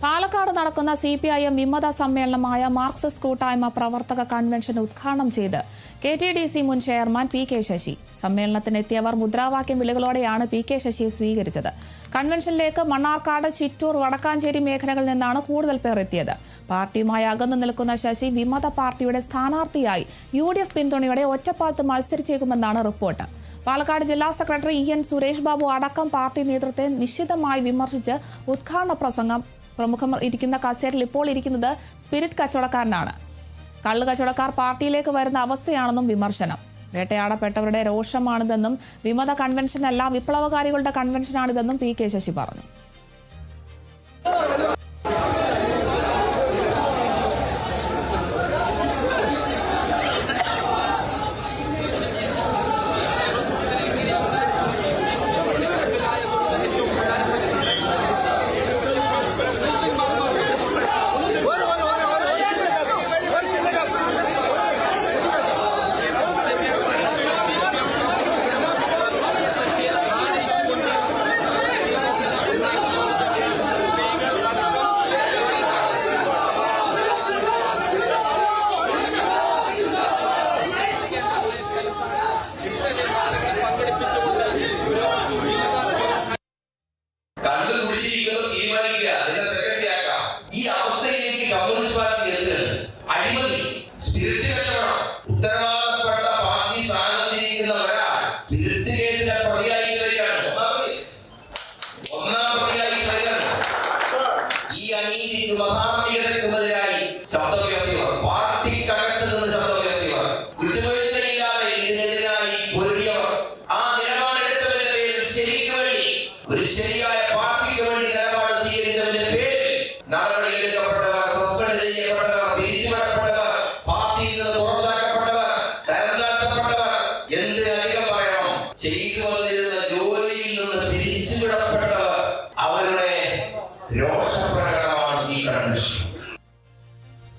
പാലക്കാട് നടക്കുന്ന CPIM വിമത സമ്മേളനമായ Marxist കൂട്ടായ്മ പ്രവർത്തക കൺവെൻഷൻ ഉദ്ഘാടനം ചെയ്ത് KTDC മുൻ ചെയർമാൻ PK ശശി. സമ്മേളനത്തിനെത്തിയവർ മുദ്രാവാക്യം വിളികളോടെയാണ് PK ശശിയെ സ്വീകരിച്ചത്. കൺവെൻഷനിലേക്ക് മണ്ണാർക്കാട്, ചിറ്റൂർ, വടക്കാഞ്ചേരി മേഖലകളിൽ നിന്നാണ് കൂടുതൽ പേർ എത്തിയത്. പാർട്ടിയുമായി അകന്നു നിൽക്കുന്ന ശശി വിമത പാർട്ടിയുടെ സ്ഥാനാർത്ഥിയായി UDF പിന്തുണയോടെ ഒറ്റപ്പാലത്ത് മത്സരിച്ചേക്കുമെന്നാണ് റിപ്പോർട്ട്. പാലക്കാട് ജില്ലാ സെക്രട്ടറി EN സുരേഷ് ബാബു അടക്കം പാർട്ടി നേതൃത്വത്തെ നിശിതമായി വിമർശിച്ച് ഉദ്ഘാടന പ്രസംഗം. പ്രമുഖർ ഇരിക്കുന്ന കസേരയിൽ ഇപ്പോൾ ഇരിക്കുന്നത് സ്പിരിറ്റ് കച്ചവടക്കാരനാണ്. കള്ള് കച്ചവടക്കാർ പാർട്ടിയിലേക്ക് വരുന്ന അവസ്ഥയാണെന്നും വിമർശനം. വേട്ടയാടപ്പെട്ടവരുടെ രോഷമാണിതെന്നും വിമത കൺവെൻഷനല്ല വിപ്ലവകാരികളുടെ കൺവെൻഷനാണിതെന്നും PK ശശി പറഞ്ഞു. ഈ അവസ്ഥയിലേക്ക് കമ്മ്യൂണിസ്റ്റ് പാർട്ടി അഴിമതി, സ്പിരിറ്റ് കച്ചവടം, ഉത്തരവാദപ്പെട്ട പാർട്ടി സ്ഥാനത്തിരിക്കുന്ന ഒരാൾ സ്പിരിറ്റ് കേസിലെ പ്രതിയായി വരികയാണ്. ഒന്നാം പ്രതിയായി വരികയാണ്. ഈ അനീതിക്ക് മഹാത്മികതയ്ക്കുമെതിരായി ശബ്ദമുയർത്തിയവർ, പാർട്ടിക്കകത്ത് നിന്ന് ശബ്ദമുയർത്തിയവർ, വിട്ടുവീഴ്ചയില്ലാതെ ഇതിനെതിരായി പൊരുതിയവർ, ആ നിലപാടെടുത്തവരുടെ പേരിൽ ശരിക്ക് വേണ്ടി ഒരു ശരിയായ പാർട്ടിക്ക് വേണ്ടി നിലപാട് സ്വീകരിച്ചവരുടെ പേരിൽ നടപടിയെടുക്കപ്പെട്ടവർ, സസ്പെൻഡ് ചെയ്യപ്പെട്ടവർ, പിരിച്ചുവിടപ്പെട്ടവർ, പാർട്ടിയിൽ നിന്ന് പുറത്താക്കപ്പെട്ടവർ, തരംതാഴ്ത്തപ്പെട്ടവർ, എന്തിനധികം പറയണം, ചെയ്തു വന്നിരുന്ന ജോലിയിൽ നിന്ന് പിരിച്ചുവിടപ്പെട്ടവർ, അവരുടെ രോഷപ്രകടനമാണ് ഈ കൺവെൻഷൻ.